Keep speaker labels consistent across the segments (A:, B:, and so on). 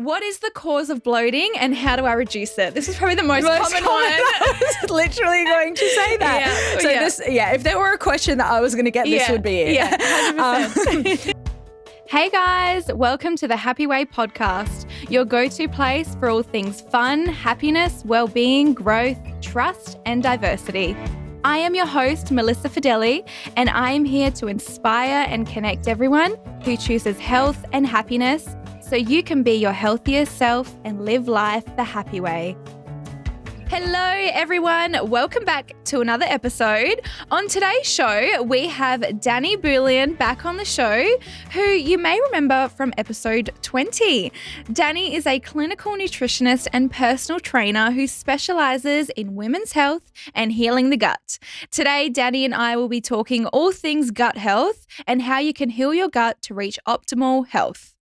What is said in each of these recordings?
A: What is the cause of bloating and how do I reduce it? This is probably the most common one.
B: I was literally going to say that. If there were a question that I was going to get, this would be it.
A: Yeah, 100%. Hey guys, welcome to the Happy Way podcast, your go-to place for all things fun, happiness, well-being, growth, trust, and diversity. I am your host, Malissa Fedele, and I am here to inspire and connect everyone who chooses health and happiness so you can be your healthiest self and live life the happy way. Hello, everyone. Welcome back to another episode. On today's show, we have Dani Bulian back on the show, who you may remember from episode 20. Dani is a clinical nutritionist and personal trainer who specializes in women's health and healing the gut. Today, Dani and I will be talking all things gut health and how you can heal your gut to reach optimal health.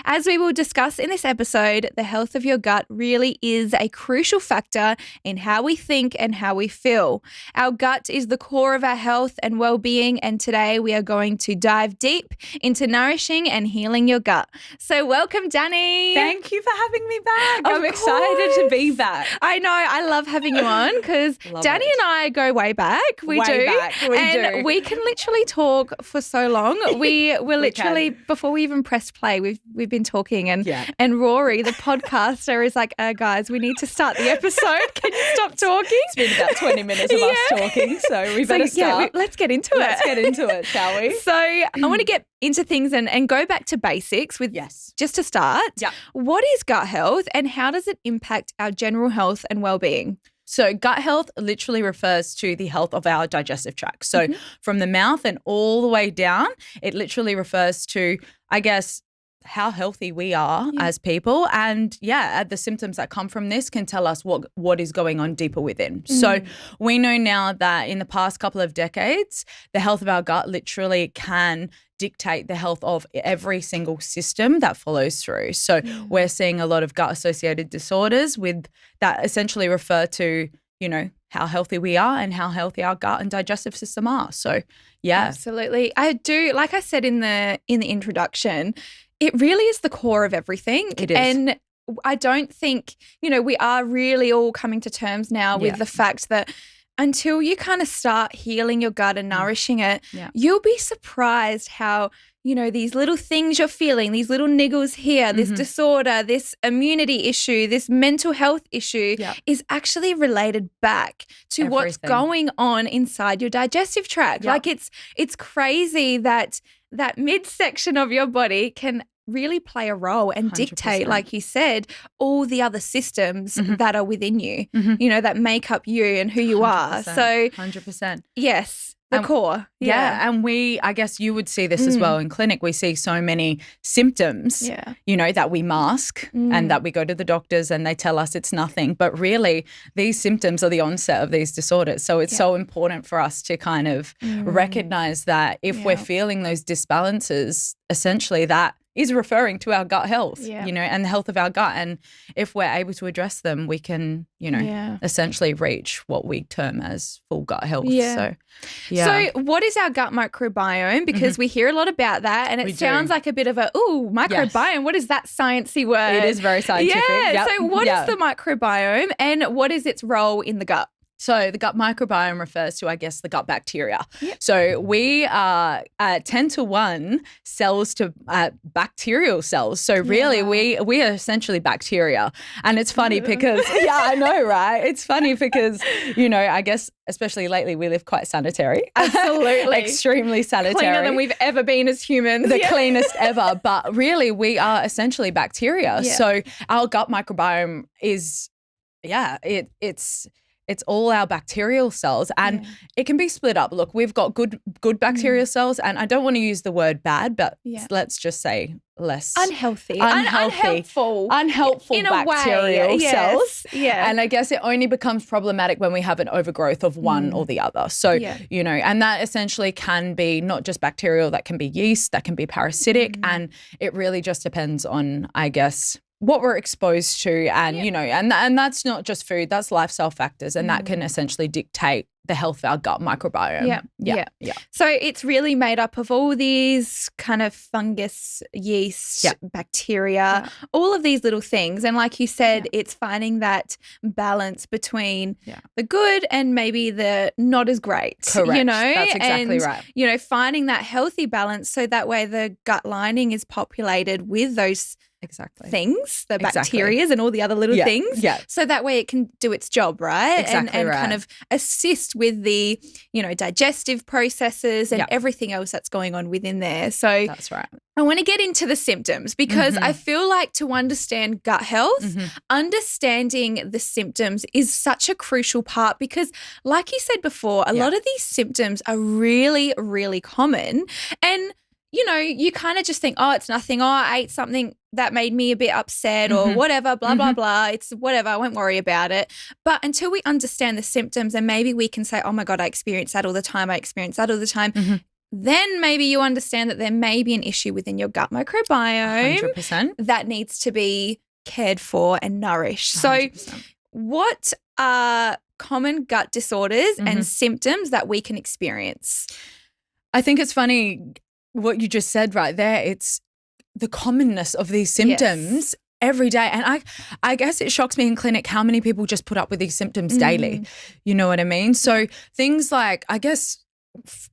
A: As we will discuss in this episode, the health of your gut really is a crucial factor in how we think and how we feel. Our gut is the core of our health and well-being, and today we are going to dive deep into nourishing and healing your gut. So welcome, Dani.
B: Thank you for having me back. I'm excited to be back.
A: I know. I love having you on because Dani and I go way back. We do. We can literally talk for so long. We're literally, before we even pressed play, we've been talking and Rory, the podcaster, is like, guys, we need to start the episode. Can you stop talking?
B: It's been about 20 minutes of us talking, so we better start.
A: Let's get into it.
B: Let's get into it, shall we?
A: So I want to get into things and go back to basics with just to start.
B: Yeah.
A: What is gut health and how does it impact our general health and well-being?
B: So gut health literally refers to the health of our digestive tract. So from the mouth and all the way down, it literally refers to, I guess, how healthy we are as people. And the symptoms that come from this can tell us what is going on deeper within. So we know now that in the past couple of decades, the health of our gut literally can dictate the health of every single system that follows through. So we're seeing a lot of gut associated disorders with that essentially refer to, you know, how healthy we are and how healthy our gut and digestive system are. So
A: Absolutely. I do, like I said in the introduction, it really is the core of everything.
B: It is.
A: And I don't think, we are really all coming to terms now with the fact that until you kind of start healing your gut and nourishing it, you'll be surprised how, these little things you're feeling, these little niggles here, this disorder, this immunity issue, this mental health issue is actually related back to what's going on inside your digestive tract. Like it's crazy that midsection of your body can really play a role and 100%. Dictate, like you said, all the other systems that are within you, that make up you and who you 100%. Are. So
B: 100%.
A: Yes. The core.
B: Yeah. And I guess you would see this as well in clinic. We see so many symptoms, that we mask and that we go to the doctors and they tell us it's nothing. But really, these symptoms are the onset of these disorders. So it's so important for us to kind of recognize that if we're feeling those disbalances, essentially that is referring to our gut health, and the health of our gut. And if we're able to address them, we can, essentially reach what we term as full gut health.
A: So what is our gut microbiome? Because we hear a lot about that and it sounds like a bit of microbiome. Yes. What is that sciencey word?
B: It is very scientific.
A: Yeah.
B: Yep.
A: So what is the microbiome and what is its role in the gut?
B: So the gut microbiome refers to, I guess, the gut bacteria. Yep. So we are 10 to 1 cells to bacterial cells. So really we are essentially bacteria. And it's funny because, I know, right? It's funny because, I guess especially lately we live quite sanitary.
A: Absolutely.
B: Extremely sanitary.
A: Cleaner than we've ever been as humans.
B: The cleanest ever. But really we are essentially bacteria. Yeah. So our gut microbiome is, it's all our bacterial cells and it can be split up. Look, we've got good bacterial cells and I don't want to use the word bad, but let's just say less.
A: Unhealthy.
B: Unhelpful
A: in
B: bacterial cells.
A: Yeah.
B: And I guess it only becomes problematic when we have an overgrowth of one or the other. So, and that essentially can be not just bacterial, that can be yeast, that can be parasitic. And it really just depends on, I guess, what we're exposed to, and you know, and that's not just food, that's lifestyle factors, and that can essentially dictate the health of our gut microbiome.
A: Yeah. So it's really made up of all these kind of fungus, yeast, bacteria, all of these little things. And like you said, it's finding that balance between the good and maybe the not as great.
B: Correct.
A: You know,
B: that's exactly right.
A: You know, finding that healthy balance so that way the gut lining is populated with those things, the bacterias and all the other little things. Yeah. So that way it can do its job, right? And kind of assist with the, you know, digestive processes and everything else that's going on within there. So
B: that's right.
A: I want to get into the symptoms because I feel like to understand gut health, understanding the symptoms is such a crucial part because like you said before, a lot of these symptoms are really, really common and you know, you kind of just think, oh, it's nothing. Oh, I ate something that made me a bit upset or whatever, blah, blah, blah. It's whatever. I won't worry about it. But until we understand the symptoms and maybe we can say, oh, my God, I experience that all the time. I experience that all the time. Then maybe you understand that there may be an issue within your gut microbiome
B: 100%.
A: that needs to be cared for and nourished. 100%. So what are common gut disorders and symptoms that we can experience?
B: I think it's funny what you just said right there. It's the commonness of these symptoms every day. And I guess it shocks me in clinic how many people just put up with these symptoms daily. You know what I mean? So things like, I guess,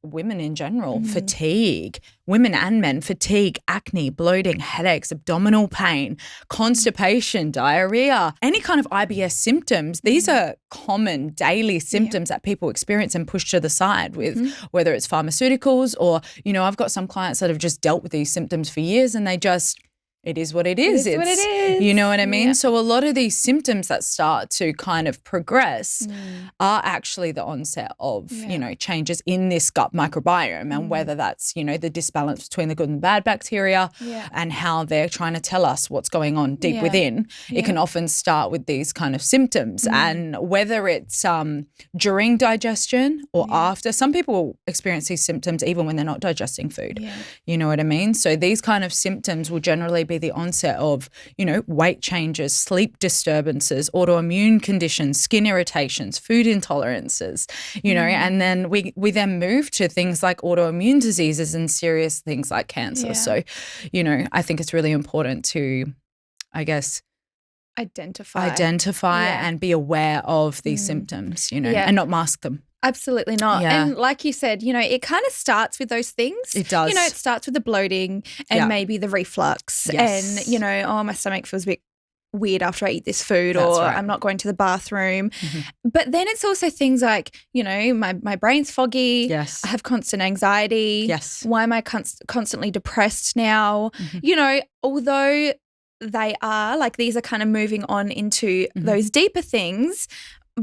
B: women in general, fatigue, women and men, fatigue, acne, bloating, headaches, abdominal pain, constipation, diarrhea, any kind of IBS symptoms. These are common daily symptoms that people experience and push to the side with whether it's pharmaceuticals or, you know, I've got some clients that have just dealt with these symptoms for years and they just it is what it is.
A: It's what it is.
B: You know what I mean? Yeah. So a lot of these symptoms that start to kind of progress are actually the onset of, you know, changes in this gut microbiome and whether that's, you know, the disbalance between the good and bad bacteria and how they're trying to tell us what's going on deep within. It can often start with these kind of symptoms and whether it's during digestion or after. Some people experience these symptoms even when they're not digesting food. Yeah. You know what I mean? So these kind of symptoms will generally be the onset of, you know, weight changes, sleep disturbances, autoimmune conditions, skin irritations, food intolerances, you know, and then we then move to things like autoimmune diseases and serious things like cancer. Yeah. So, you know, I think it's really important to, I guess, identify and be aware of these symptoms, you know, and not mask them.
A: Absolutely not. Yeah. And like you said, you know, it kind of starts with those things.
B: It does.
A: You know, it starts with the bloating and maybe the reflux and, you know, oh, my stomach feels a bit weird after I eat this food I'm not going to the bathroom. But then it's also things like, you know, my brain's foggy. Yes. I have constant anxiety.
B: Yes.
A: Why am I constantly depressed now? You know, although they are like these are kind of moving on into those deeper things.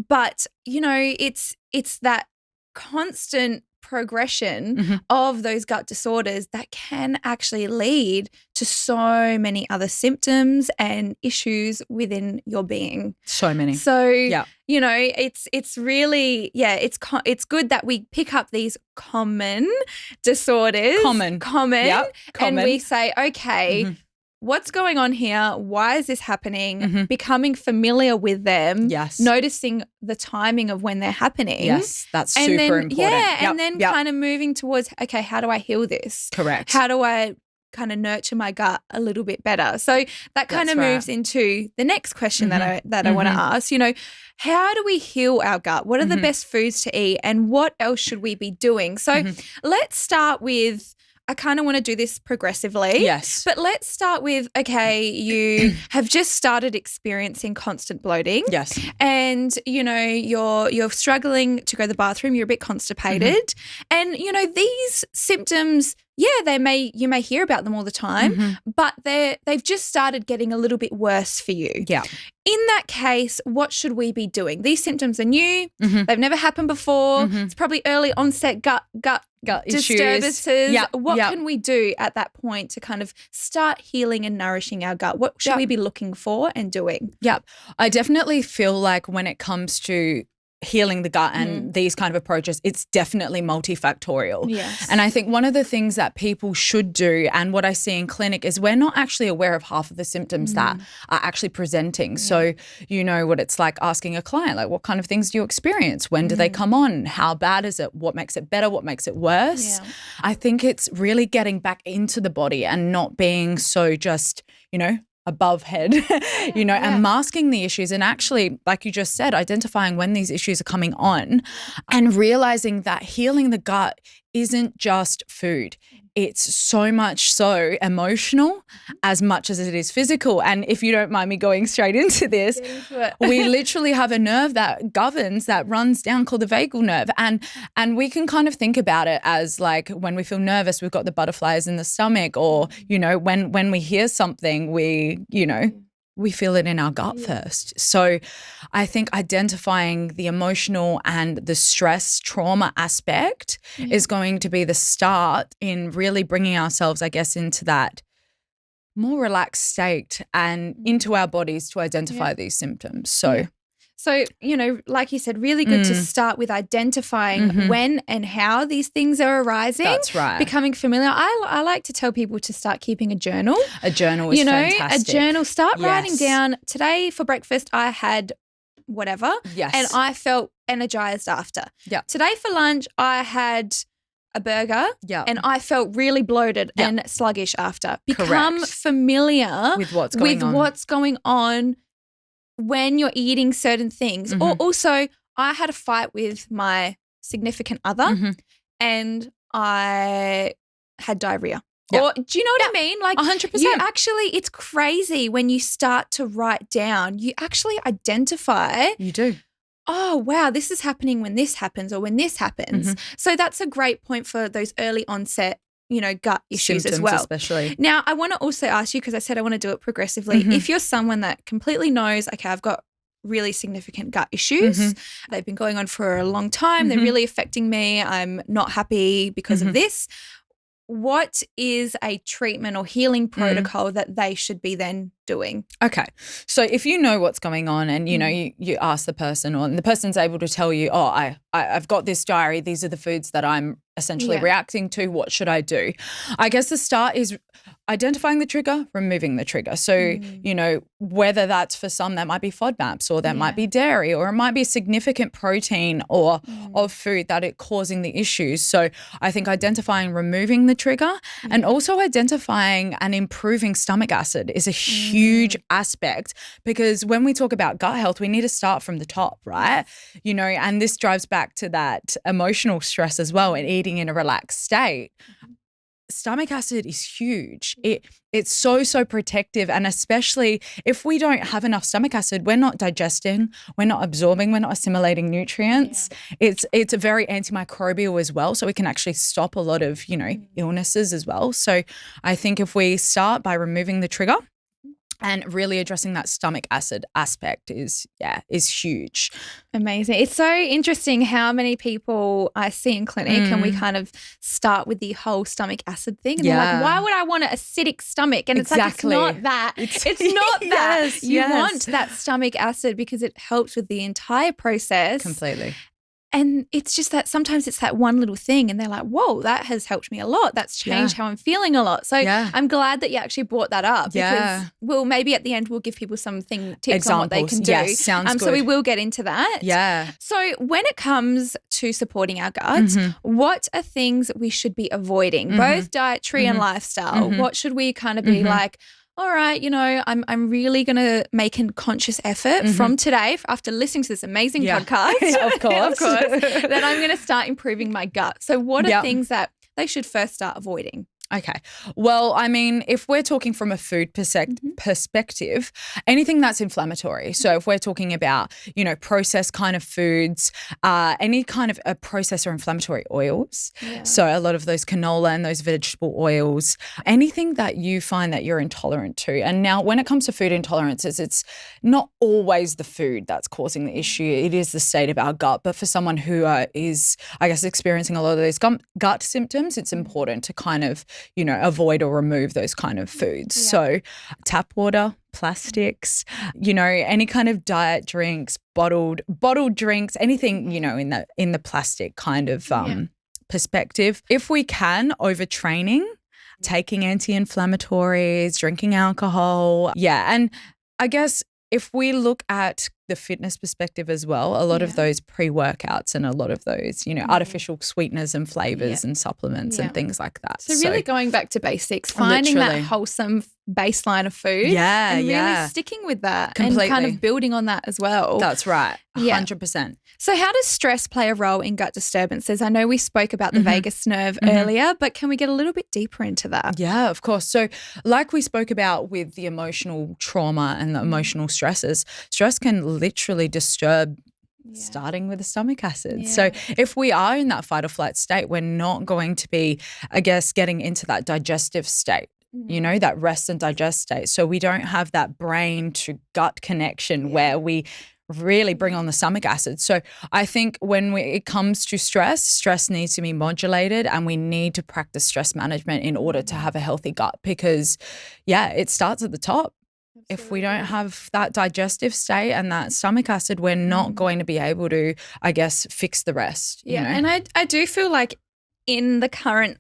A: But, you know, it's that constant progression of those gut disorders that can actually lead to so many other symptoms and issues within your being.
B: So many.
A: So, you know, it's really, it's good that we pick up these common disorders.
B: Common.
A: And we say, okay, what's going on here? Why is this happening? Becoming familiar with them. Yes. Noticing the timing of when they're happening.
B: Yes, that's super important.
A: Yeah, and then kind of moving towards, okay, how do I heal this?
B: Correct.
A: How do I kind of nurture my gut a little bit better? So that kind of moves into the next question that I want to ask. You know, how do we heal our gut? What are the best foods to eat and what else should we be doing? So let's start with, I kind of want to do this progressively.
B: Yes.
A: But let's start with, okay, you have just started experiencing constant bloating.
B: Yes.
A: And, you know, you're struggling to go to the bathroom, you're a bit constipated. And, you know, these symptoms, you may hear about them all the time, but they've just started getting a little bit worse for you.
B: Yeah.
A: In that case, what should we be doing? These symptoms are new. They've never happened before. It's probably early onset gut disturbances. What can we do at that point to kind of start healing and nourishing our gut? What should we be looking for and doing?
B: I definitely feel like when it comes to healing the gut and these kind of approaches, it's definitely multifactorial.
A: Yes.
B: And I think one of the things that people should do, and what I see in clinic, is we're not actually aware of half of the symptoms that are actually presenting. So you know what it's like asking a client, like, what kind of things do you experience? When do they come on? How bad is it? What makes it better? What makes it worse?
A: Yeah.
B: I think it's really getting back into the body and not being so just, above head, and masking the issues, and actually, like you just said, identifying when these issues are coming on and realizing that healing the gut isn't just food. It's so much so emotional as much as it is physical. And if you don't mind me going straight into this, we literally have a nerve that runs down called the vagal nerve. And we can kind of think about it as like when we feel nervous, we've got the butterflies in the stomach, or, when we hear something, we feel it in our gut first. So I think identifying the emotional and the stress trauma aspect is going to be the start in really bringing ourselves, I guess, into that more relaxed state and into our bodies to identify these symptoms. So
A: like you said, really good to start with identifying when and how these things are arising.
B: That's right.
A: Becoming familiar. I like to tell people to start keeping a journal.
B: A journal is fantastic.
A: A journal. Start writing down, today for breakfast I had whatever.
B: Yes.
A: And I felt energized after.
B: Yeah.
A: Today for lunch I had a burger and I felt really bloated and sluggish after. Become familiar
B: with what's going
A: on when you're eating certain things. Or also, I had a fight with my significant other and I had diarrhea.
B: Yep.
A: Or do you know what I mean? Like
B: 100%.
A: It's crazy when you start to write down, you actually identify.
B: You do.
A: Oh, wow, this is happening when this happens or when this happens. So that's a great point for those early onset gut issues
B: symptoms
A: as well.
B: Especially.
A: Now, I want to also ask you, because I said I want to do it progressively, if you're someone that completely knows, okay, I've got really significant gut issues, they've been going on for a long time, they're really affecting me, I'm not happy because of this, what is a treatment or healing protocol that they should be then doing?
B: Okay. So if you know what's going on and, you ask the person, or the person's able to tell you, oh, I've got this diary, these are the foods that I'm essentially reacting to, what should I do? I guess the start is identifying the trigger, removing the trigger. So, whether that's for some, that might be FODMAPs, or that might be dairy, or it might be significant protein or of food that it's causing the issues. So I think identifying, removing the trigger and also identifying and improving stomach acid is a huge aspect, because when we talk about gut health, we need to start from the top, right? And this drives back to that emotional stress as well, and eating in a relaxed state. Stomach acid is huge. It's so protective, and especially if we don't have enough stomach acid, we're not digesting, we're not absorbing, we're not assimilating nutrients. It's a very antimicrobial as well, so we can actually stop a lot of illnesses as well. So I think if we start by removing the trigger and really addressing that stomach acid aspect is huge.
A: Amazing. It's so interesting how many people I see in clinic and we kind of start with the whole stomach acid thing. And they're like, why would I want an acidic stomach? And it's like, it's not that. It's not that. You want that stomach acid because it helps with the entire process.
B: Completely.
A: And it's just that sometimes it's that one little thing and they're like, whoa, that has helped me a lot. That's changed how I'm feeling a lot. So I'm glad that you actually brought that up because maybe at the end we'll give people some tips on what they can do.
B: Yes, sounds good.
A: So we will get into that.
B: Yeah.
A: So when it comes to supporting our gut, what are things we should be avoiding, both dietary and lifestyle? What should we kind of be like, all right, I'm really going to make a conscious effort from today after listening to this amazing podcast.
B: Of course.
A: That I'm going to start improving my gut. So what are things that they should first start avoiding?
B: Okay. Well, I mean, if we're talking from a food perspective, anything that's inflammatory. So if we're talking about, processed kind of foods, any kind of processed or inflammatory oils. Yeah. So a lot of those canola and those vegetable oils, anything that you find that you're intolerant to. And now when it comes to food intolerances, it's not always the food that's causing the issue. It is the state of our gut. But for someone who is, I guess, experiencing a lot of those gut symptoms, it's important to kind of avoid or remove those kind of foods. Yeah. So tap water, plastics, any kind of diet drinks, bottled drinks, anything, in the plastic kind of perspective. If we can, overtraining, taking anti-inflammatories, drinking alcohol. Yeah. And I guess if we look at the fitness perspective as well, a lot of those pre-workouts and a lot of those, artificial sweeteners and flavors and supplements and things like that.
A: So really going back to basics, finding that wholesome baseline of food and really sticking with that and kind of building on that as well.
B: That's right. 100%.
A: So how does stress play a role in gut disturbances? I know we spoke about the vagus nerve earlier, but can we get a little bit deeper into that?
B: Yeah, of course. So like we spoke about with the emotional trauma and the emotional stresses, stress can literally disturb starting with the stomach acid. So if we are in that fight or flight state, we're not going to be, I guess, getting into that digestive state. That rest and digest state. So we don't have that brain to gut connection where we really bring on the stomach acid. So I think when it comes to stress needs to be modulated, and we need to practice stress management in order to have a healthy gut, because it starts at the top. Absolutely. If we don't have that digestive state and that stomach acid, we're not going to be able to, I guess, fix the rest.
A: And I do feel like in the current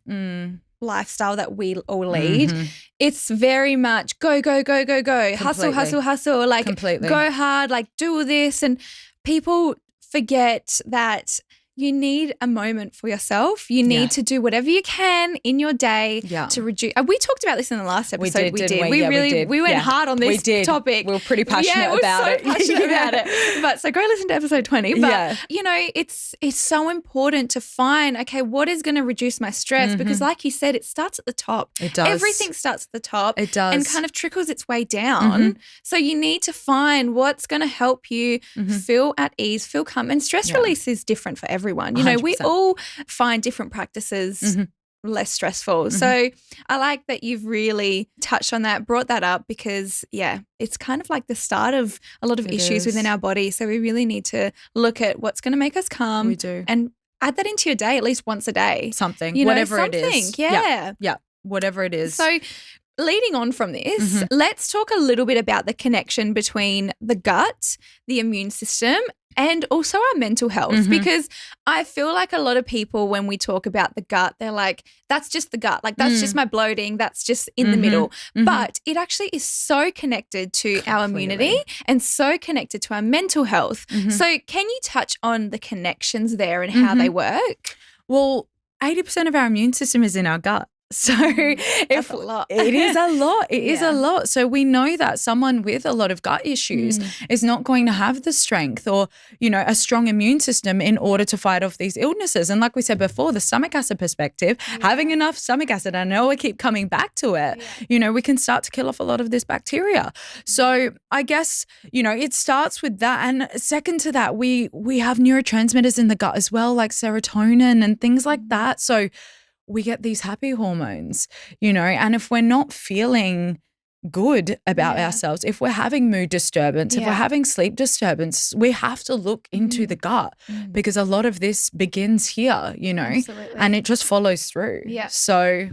A: lifestyle that we all lead, it's very much go, go, go, go, go, hustle, hustle, hustle, like go hard, like do all this. And people forget that you need a moment for yourself. You need to do whatever you can in your day to reduce. We talked about this in the last episode. We did. We went hard on this topic.
B: We were pretty passionate about it.
A: Passionate about it. But so go listen to episode 20. But it's so important to find, okay, what is going to reduce my stress? Because like you said, it starts at the top.
B: It does.
A: Everything starts at the top.
B: It does.
A: And kind of trickles its way down. So you need to find what's going to help you feel at ease, feel calm. And stress release is different for everyone. We all find different practices less stressful. So I like that you've really touched on that, brought that up, because it's kind of like the start of a lot of issues within our body. So we really need to look at what's going to make us calm.
B: We do.
A: And add that into your day at least once a day.
B: Something, whatever it is.
A: Yeah,
B: whatever it is.
A: So leading on from this, let's talk a little bit about the connection between the gut, the immune system, and also our mental health, because I feel like a lot of people, when we talk about the gut, they're like, that's just the gut. Like, that's just my bloating. That's just in the middle. But it actually is so connected to our immunity and so connected to our mental health. So can you touch on the connections there and how they work?
B: Well, 80% of our immune system is in our gut. So
A: that's a lot.
B: It is a lot. It is a lot. So we know that someone with a lot of gut issues is not going to have the strength or, a strong immune system in order to fight off these illnesses. And like we said before, the stomach acid perspective, having enough stomach acid, I know I keep coming back to it, we can start to kill off a lot of this bacteria. So I guess, it starts with that. And second to that, we have neurotransmitters in the gut as well, like serotonin and things like that. So we get these happy hormones, and if we're not feeling good about ourselves, if we're having mood disturbance, if we're having sleep disturbance, we have to look into the gut, because a lot of this begins here,
A: Absolutely.
B: And it just follows through. So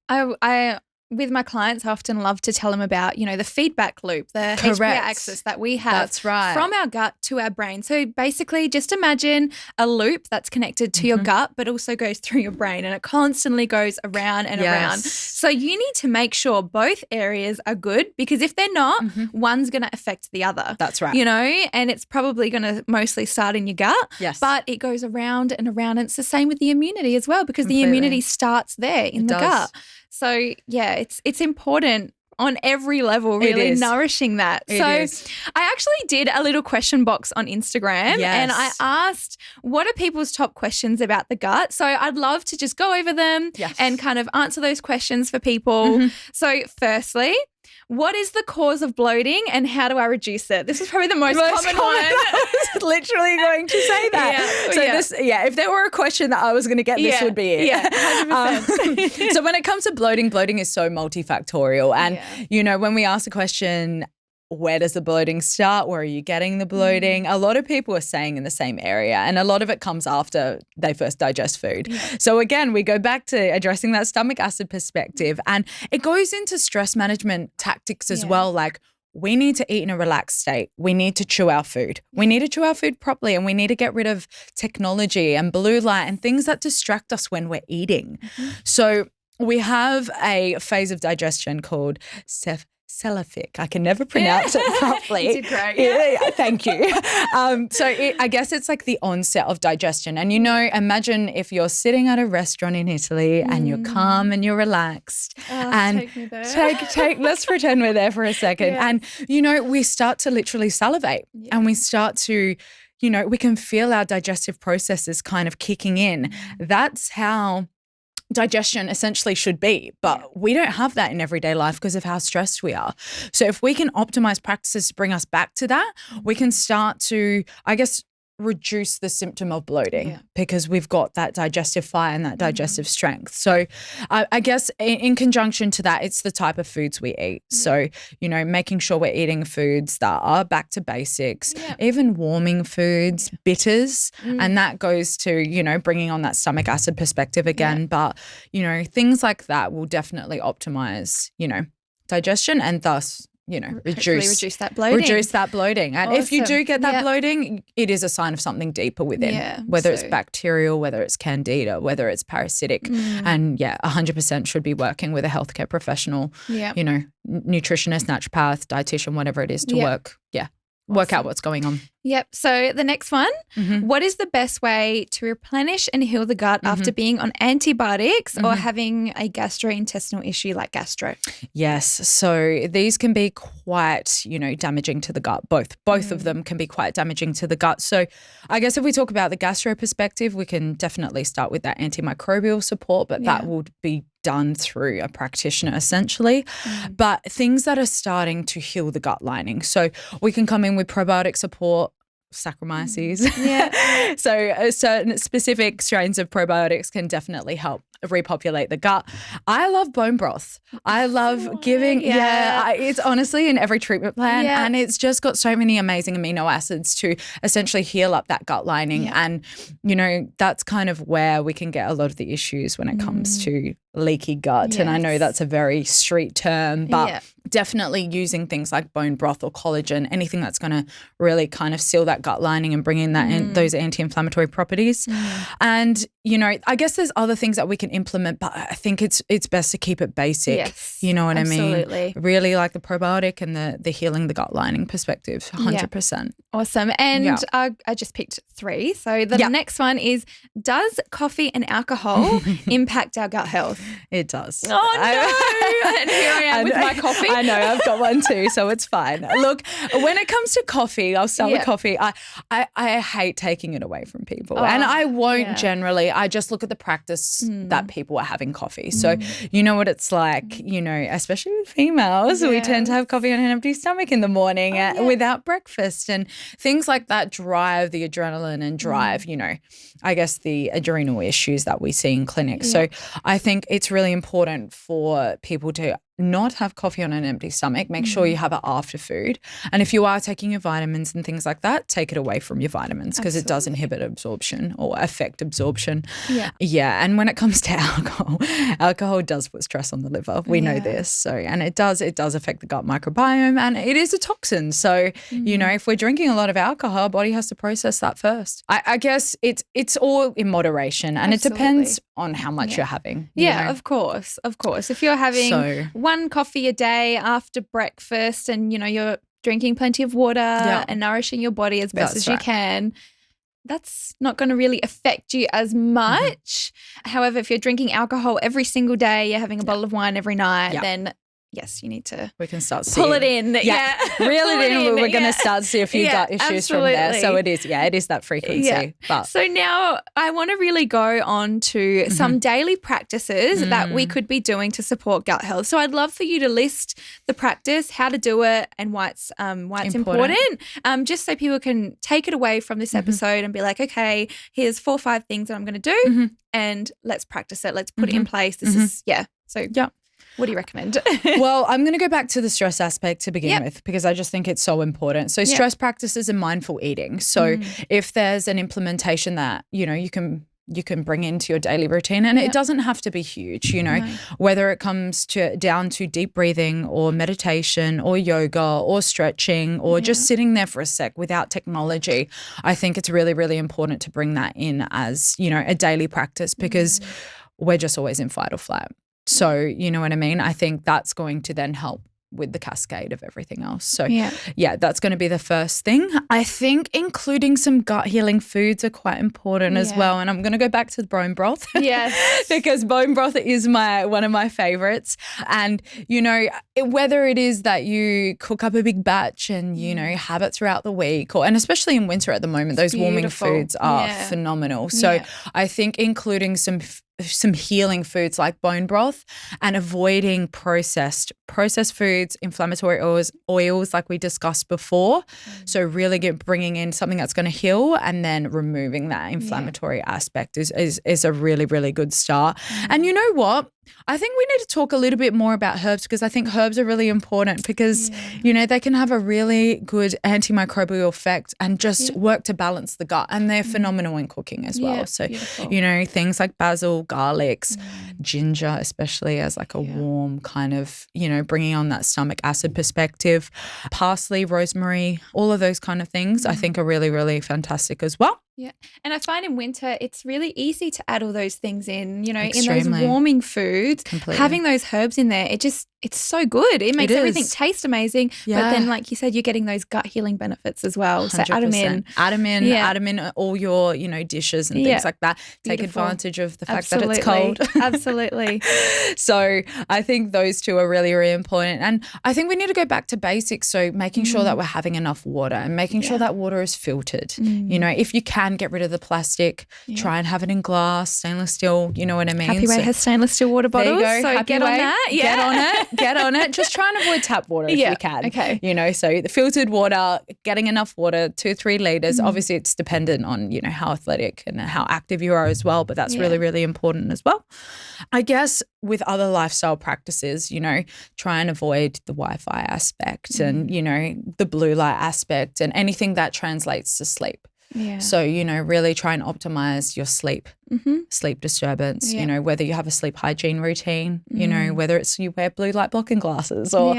A: I with my clients, I often love to tell them about, the feedback loop, the HPA axis that we have from our gut to our brain. So basically just imagine a loop that's connected to your gut, but also goes through your brain, and it constantly goes around and around. So you need to make sure both areas are good, because if they're not, one's going to affect the other.
B: That's right.
A: And it's probably going to mostly start in your gut, but it goes around and around. And it's the same with the immunity as well, because the immunity starts there in the gut. So, it's important on every level, really nourishing that. I actually did a little question box on Instagram and I asked, what are people's top questions about the gut? So I'd love to just go over them and kind of answer those questions for people. So firstly, what is the cause of bloating and how do I reduce it? This is probably the most common one.
B: I was literally going to say that. If there were a question that I was going to get, this would be it.
A: 100%.
B: So when it comes to bloating is so multifactorial. And, when we ask the question, where does the bloating start? Where are you getting the bloating? A lot of people are staying in the same area, and a lot of it comes after they first digest food.
A: Yeah.
B: So again, we go back to addressing that stomach acid perspective, and it goes into stress management tactics as well. Like, we need to eat in a relaxed state. We need to chew our food. We need to chew our food properly, and we need to get rid of technology and blue light and things that distract us when we're eating. So we have a phase of digestion called celiphic. I can never pronounce it properly.
A: You did great.
B: Yeah, thank you. I guess it's like the onset of digestion. And, imagine if you're sitting at a restaurant in Italy and you're calm and you're relaxed. And
A: take me there.
B: Let's pretend we're there for a second.
A: Yeah.
B: And, we start to literally salivate and we start to, we can feel our digestive processes kind of kicking in. That's how digestion essentially should be, but we don't have that in everyday life because of how stressed we are. So if we can optimize practices to bring us back to that, we can start to, I guess, reduce the symptom of bloating because we've got that digestive fire and that digestive strength. So I guess in conjunction to that, it's the type of foods we eat. So, making sure we're eating foods that are back to basics, even warming foods, bitters, and that goes to, bringing on that stomach acid perspective again. But, things like that will definitely optimize, digestion and thus reduce
A: that bloating.
B: And if you do get that bloating, it is a sign of something deeper within, whether it's bacterial, whether it's candida, whether it's parasitic. And 100% should be working with a healthcare professional, nutritionist, naturopath, dietitian, whatever it is to work out what's going on.
A: Yep. So the next one, what is the best way to replenish and heal the gut after being on antibiotics or having a gastrointestinal issue like gastro?
B: Yes. So these can be quite, damaging to the gut. Both of them can be quite damaging to the gut. So I guess if we talk about the gastro perspective, we can definitely start with that antimicrobial support, but that will be done through a practitioner essentially. But things that are starting to heal the gut lining. So we can come in with probiotic support, Saccharomyces. So certain specific strains of probiotics can definitely help repopulate the gut. I love bone broth. I love giving, it's honestly in every treatment plan and it's just got so many amazing amino acids to essentially heal up that gut lining. And, that's kind of where we can get a lot of the issues when it comes to leaky gut. And I know that's a very street term, but definitely using things like bone broth or collagen, anything that's going to really kind of seal that gut lining and bring in that those anti-inflammatory properties. And, I guess there's other things that we can implement, but I think it's best to keep it basic.
A: Yes,
B: you know what
A: absolutely.
B: I mean? Really like the probiotic and the healing the gut lining perspective, 100%.
A: Awesome. And I just picked 3. So the next one is, does coffee and alcohol impact our gut health?
B: It does.
A: Oh, no. And here I am with my coffee.
B: I know. I've got one too, so it's fine. Look, when it comes to coffee, I'll start with coffee. I hate taking it away from people. And I won't generally. I just look at the practice that people are having coffee. So you know what it's like, especially with females, we tend to have coffee on an empty stomach in the morning without breakfast, and things like that drive the adrenaline and drive, I guess the adrenal issues that we see in clinics. So I think it's really important for people to not have coffee on an empty stomach. Make sure you have it after food. And if you are taking your vitamins and things like that, take it away from your vitamins because it does inhibit absorption or affect absorption. Yeah. And when it comes to alcohol does put stress on the liver. We know this. So, and it does affect the gut microbiome, and it is a toxin. So, if we're drinking a lot of alcohol, our body has to process that first. I guess it's all in moderation, and it depends on how much you're having.
A: Of course. If you're having one coffee a day after breakfast and, you're drinking plenty of water and nourishing your body as best as you can, that's not going to really affect you as much. However, if you're drinking alcohol every single day, you're having a bottle of wine every night, then yes, you need to
B: we can start
A: pull it in.
B: Reel it in. We're going to start to see a few gut issues from there. So it is that frequency. But.
A: So now I want to really go on to some daily practices that we could be doing to support gut health. So I'd love for you to list the practice, how to do it, and why it's important. Just so people can take it away from this episode and be like, okay, here's 4 or 5 things that I'm going to do and let's practice it. Let's put it in place. This is, So What do you recommend?
B: Well, I'm going to go back to the stress aspect to begin with, because I just think it's so important. So stress practices and mindful eating. So if there's an implementation that, you can bring into your daily routine, and it doesn't have to be huge, whether it comes down to deep breathing or meditation or yoga or stretching or just sitting there for a sec without technology. I think it's really, really important to bring that in as, a daily practice, because we're just always in fight or flight. So, you know what I mean? I think that's going to then help with the cascade of everything else. So that's going to be the first thing. I think including some gut healing foods are quite important as well. And I'm going to go back to the bone broth. Yes. Because bone broth is one of my favorites. And, whether it is that you cook up a big batch and, have it throughout the week, and especially in winter at the moment, those warming foods are phenomenal. So I think including some healing foods like bone broth and avoiding processed foods, inflammatory oils like we discussed before. So really bringing in something that's going to heal, and then removing that inflammatory aspect is a really, really good start. And you know what? I think we need to talk a little bit more about herbs, because I think herbs are really important, because, they can have a really good antimicrobial effect and just work to balance the gut, and they're phenomenal in cooking as well. So, beautiful. Things like basil, garlics, ginger, especially as like a warm kind of, bringing on that stomach acid perspective, parsley, rosemary, all of those kind of things I think are really, really fantastic as well.
A: Yeah. And I find in winter it's really easy to add all those things in,
B: Extremely.
A: in those warming foods.
B: Completely.
A: Having those herbs in there, it's so good. It makes everything taste amazing. Yeah. But then, like you said, you're getting those gut healing benefits as well. 100%. So add them in. Add them in all your, dishes and things like that. Take advantage of the fact that it's cold. Absolutely.
B: So I think those two are really, really important. And I think we need to go back to basics. So making sure that we're having enough water, and making sure that water is filtered. If you can get rid of the plastic, try and have it in glass, stainless steel, you know what I mean?
A: Happy Way has stainless steel water bottles.
B: There you go.
A: So
B: Happy
A: get
B: Way.
A: on that. Yeah.
B: Get on it. Just try and avoid tap water if you can.
A: Okay.
B: So the filtered water, getting enough water, 2-3 liters. Obviously it's dependent on, how athletic and how active you are as well, but that's really, really important as well. I guess with other lifestyle practices, try and avoid the Wi-Fi aspect and, the blue light aspect and anything that translates to sleep. Yeah. So, really try and optimize your sleep disturbance, whether you have a sleep hygiene routine, whether it's you wear blue light blocking glasses or,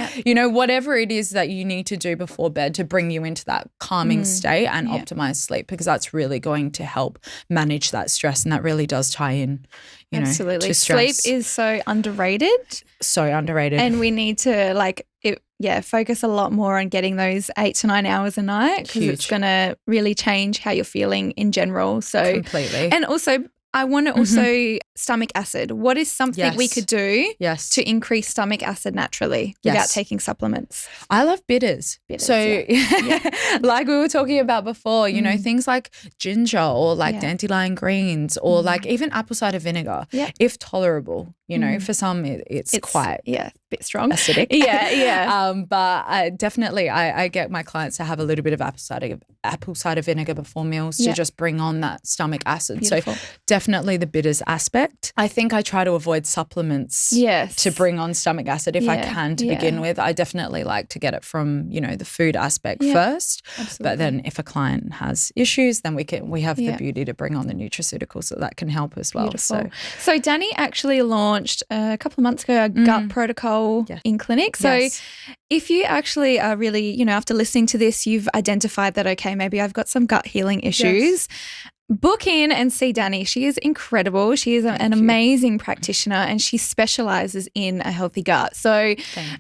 B: whatever it is that you need to do before bed to bring you into that calming state and optimize sleep, because that's really going to help manage that stress, and that really does tie in,
A: Absolutely.
B: to stress.
A: Sleep is so underrated.
B: So underrated.
A: And we need to focus a lot more on getting those 8 to 9 hours a night, because it's going to really change how you're feeling in general. So
B: completely.
A: And also I want to also stomach acid. What is something we could do to increase stomach acid naturally without taking supplements?
B: I love bitters. So like we were talking about before, things like ginger or like dandelion greens or like even apple cider vinegar, if tolerable. For some it's quite
A: a bit strong,
B: acidic. But I get my clients to have a little bit of apple cider vinegar before meals to just bring on that stomach acid. Beautiful. So definitely the bitters aspect. I think I try to avoid supplements to bring on stomach acid if I can to begin with. I definitely like to get it from, the food aspect first. Absolutely. But then if a client has issues, then we have the beauty to bring on the nutraceuticals, so that can help as well.
A: Beautiful. So Dani actually launched a couple of months ago a gut protocol in clinic. So if you actually are really, after listening to this, you've identified that, okay, maybe I've got some gut healing issues. Book in and see Dani. She is incredible. She is an amazing practitioner, and she specializes in a healthy gut. So,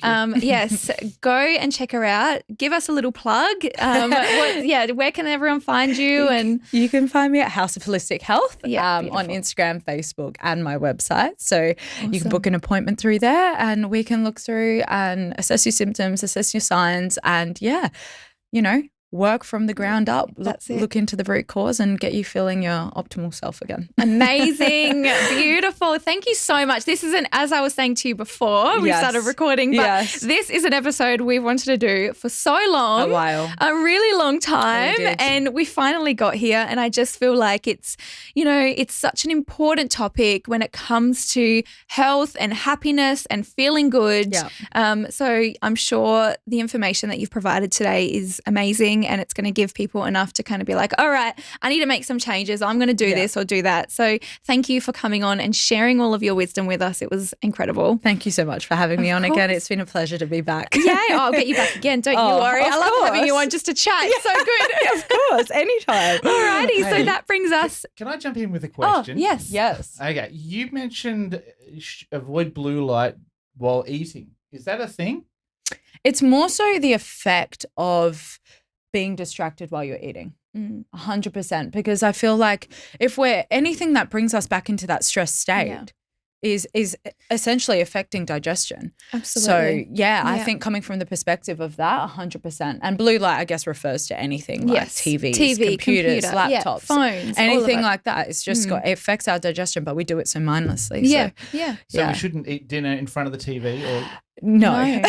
A: yes, go and check her out. Give us a little plug. Where can everyone find you? And
B: you can find me at House of Holistic Health on Instagram, Facebook, and my website. So you can book an appointment through there, and we can look through and assess your symptoms, assess your signs, and work from the ground up.
A: That's it.
B: Look into the root cause and get you feeling your optimal self again.
A: Amazing. Beautiful. Thank you so much. This is as I was saying to you before we started recording, but this is an episode we've wanted to do for so long.
B: A while.
A: A really long time.
B: We did.
A: And we finally got here, and I just feel like it's, it's such an important topic when it comes to health and happiness and feeling good.
B: Yeah.
A: So I'm sure the information that you've provided today is amazing, and it's going to give people enough to kind of be like, all right, I need to make some changes. I'm going to do this or do that. So thank you for coming on and sharing all of your wisdom with us. It was incredible.
B: Thank you so much for having me on again. It's been a pleasure to be back.
A: Yeah, I'll get you back again. Don't you worry. I love having you on just to chat. It's so good.
B: Of course, anytime.
A: Alrighty, so that brings us.
C: Can I jump in with a question?
A: Oh, yes.
B: Yes.
C: Okay, you mentioned avoid blue light while eating. Is that a thing?
B: It's more so the effect of being distracted while you're eating. 100%. Because I feel like if anything that brings us back into that stress state is essentially affecting digestion.
A: Absolutely.
B: So, I think coming from the perspective of that, 100%. And blue light, I guess, refers to anything like TVs, computers, laptops,
A: phones,
B: anything like that. It's just it affects our digestion, but we do it so mindlessly.
C: So we shouldn't eat dinner in front of the TV or...
B: No,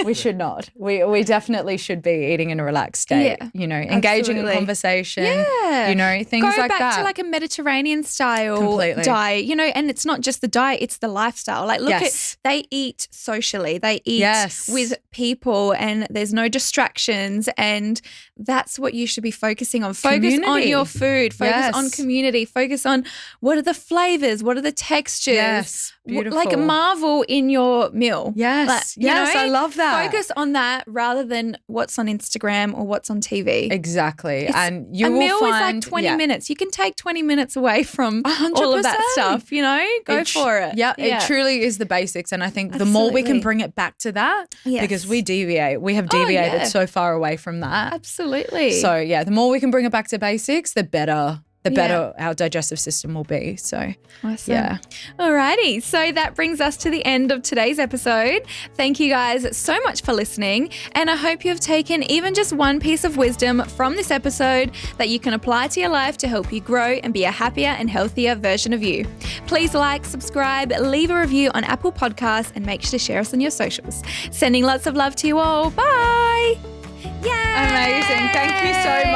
B: we should not. We definitely should be eating in a relaxed state, engaging in conversation, things
A: Go
B: like that.
A: Go back to like a Mediterranean style diet, and it's not just the diet, it's the lifestyle. Like look at, they eat socially, they eat with people, and there's no distractions, and that's what you should be focusing on. Focus on your food, focus on community, focus on what are the flavors, what are the textures.
B: Yes, beautiful.
A: Like marvel in your meal.
B: Yes, I love that.
A: Focus on that rather than what's on Instagram or what's on TV.
B: Exactly. And you will
A: meal
B: find
A: is like 20 minutes. You can take 20 minutes away from 100%. All of that stuff, Go for it.
B: Yeah, it truly is the basics. And I think the more we can bring it back to that, because we have deviated so far away from that.
A: Absolutely.
B: So the more we can bring it back to basics, the better our digestive system will be. So,
A: awesome. Alrighty. So that brings us to the end of today's episode. Thank you guys so much for listening. And I hope you've taken even just one piece of wisdom from this episode that you can apply to your life to help you grow and be a happier and healthier version of you. Please like, subscribe, leave a review on Apple Podcasts, and make sure to share us on your socials. Sending lots of love to you all. Bye. Yay!
B: Amazing. Thank you so